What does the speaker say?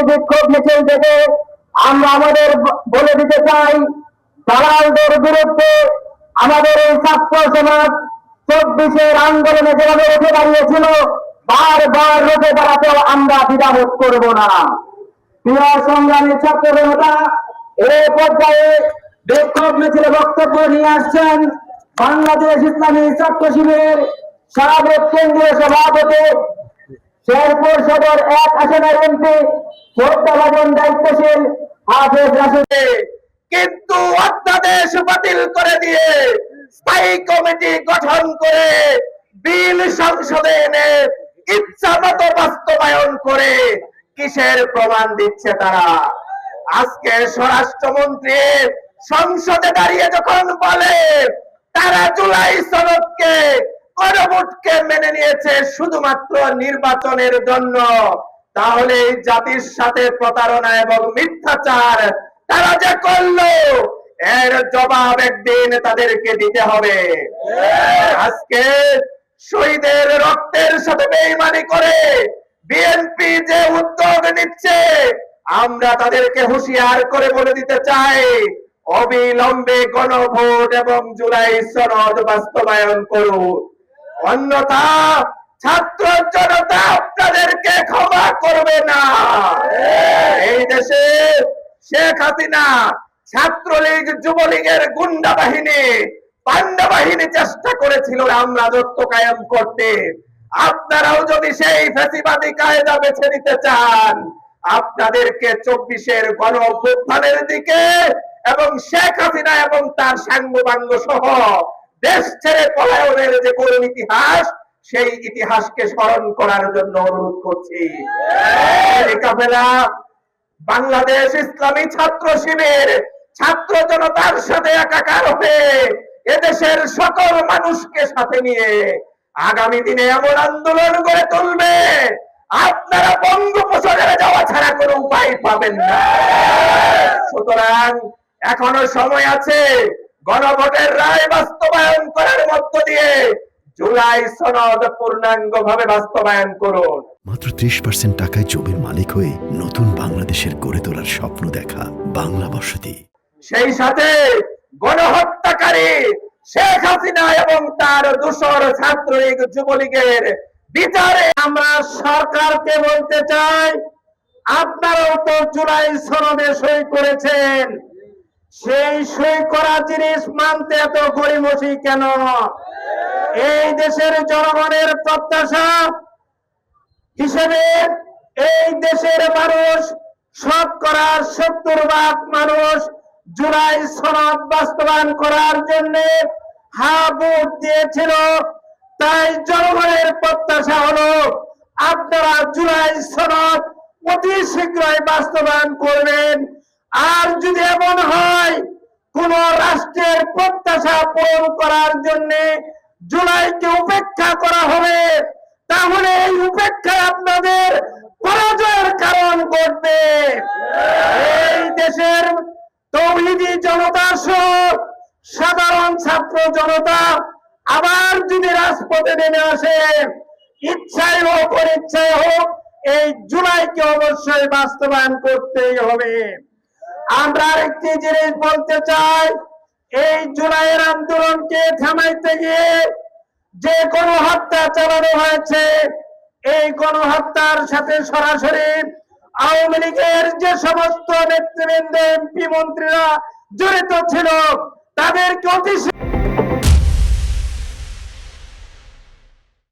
বিক্ষোভ মিছিল থেকে আমরা আমাদের বলে দিতে চাই, দালালদের বিরুদ্ধে আমাদের এই ছাত্র সমাজ 24-এর আন্দোলনে যেভাবে উঠে দাঁড়িয়েছিল, বারবার রুখে দাঁড়াতেও আমরা দ্বিধাবোধ করব না। প্রিয় সংগ্রামী ছাত্র জনতা, এই পর্যায়ে বিক্ষোভ মিছিলে বক্তব্য নিয়ে আসছেন বাংলাদেশ ইসলামী ছাত্র শিবিরের সাবেক কেন্দ্রীয় সভাপতি, শেরপুর সদর 1 আসনের এমপি, শ্রদ্ধাভাজন দায়িত্বশীল হাফেজ রাশিদ। কিন্তু অধ্যাদেশ বাতিল করে দিয়ে স্থায়ী কমিটি গঠন করে বিল সংসদে এনে ইচ্ছা মতো বাস্তবায়ন করে কিসের প্রমাণ দিচ্ছে তারা? আজকে স্বরাষ্ট্রমন্ত্রী সংসদে দাঁড়িয়ে যখন বলে তারা জুলাই সনদকে গণভোটকে মেনে নিয়েছে শুধুমাত্র নির্বাচনের জন্য, তাহলে এই জাতির সাথে প্রতারণা এবং মিথ্যাচার তারা যে করলো এর জবাব একদিন তাদেরকে দিতে হবে। আজকে শহীদের রক্তের সাথে বেঈমানি করে বিএনপি যে উদ্যোগ নিচ্ছে, আমরা তাদেরকে হুঁশিয়ার করে বলে দিতে চাই, অবিলম্বে গণভোট এবং জুলাই সনদ বাস্তবায়ন করুন, অন্যথা ছাত্র জনতা আপনাদেরকে ক্ষমা করবে না। এই দেশে শেখ হাসিনা, ছাত্রলীগ, যুবলীগের গুন্ডা বাহিনী, পান্ডা বাহিনী চেষ্টা করেছিল আমরা রাজত্ব কায়েম করতে। আপনারাও যদি সেই ফ্যাসিবাদী কায়দা বেছে নিতে চান, আপনাদেরকে 24-এর গণ অভ্যুত্থানের দিকে এবং শেখ হাসিনা এবং তার সাঙ্গপাঙ্গ সহ দেশ ছেড়ে পলায়নের যে করুণ ইতিহাস, সেই ইতিহাসকে স্মরণ করার জন্য অনুরোধ করছি। বাংলাদেশ ইসলামী ছাত্র শিবির ছাত্র জনতার সাথে একাকার হয়ে এদেশের সকল মানুষকে সাথে নিয়ে আগামী দিনে এমন আন্দোলন গড়ে তুলবে আপনারা বঙ্গোপসাগরে যাওয়া ছাড়া কোনো উপায় পাবেন না। সুতরাং এখনো সময় আছে, গণভোটের রায় বাস্তবায়ন করার মধ্য দিয়ে জুলাই সনদ পূর্ণাঙ্গভাবে বাস্তবায়ন করুন। মাত্র 30% টাকায় জমির মালিক হয়ে নতুন বাংলাদেশের গড়ে তোলার স্বপ্ন দেখা বাংলা বসতি। সেই সাথে গণহত্যাকারী শেখ হাসিনা এবং তার দোসর ছাত্রলীগ, যুবলীগের বিচারে আমরা সরকারকে বলতে চাই, আপনারাও তো জুলাই সনদে সই করেছেন, সেই সই করা জিনিস মানতে এত গড়িমসি কেন? এই দেশের জনগণের প্রত্যাশা হিসেবে এই দেশের মানুষ, 70% মানুষ জুলাই সনদ বাস্তবায়ন করার জন্য ভোট দিয়েছিল। তাই জনগণের প্রত্যাশা হলো আপনারা জুলাই সনদ অতি শীঘ্রই বাস্তবায়ন করবেন। আর যদি এমন হয় কোন রাষ্ট্রের প্রত্যাশা পূরণ করার জন্য জুলাইকে উপেক্ষা করা হবে, তাহলে এই উপেক্ষায় আপনাদের পরাজয়ের কারণ ঘটবে। এই দেশের তৌহিদি জনতা সহ সাধারণ ছাত্র জনতা আবার যদি রাজপথে নেমে আসে, ইচ্ছায় হোক অনিচ্ছায় হোক, এই জুলাইকে অবশ্যই বাস্তবায়ন করতেই হবে। আমরা আরেকটি জিনিস বলতে চাই, এই জুলাইয়ের আন্দোলনকে থামাইতে গিয়ে যে গণহত্যা চালানো হয়েছে, এই গণহত্যার সাথে সরাসরি আওয়ামী লীগের যে সমস্ত নেতৃবৃন্দ, এমপি, মন্ত্রীরা জড়িত ছিল, তাদেরকে অতি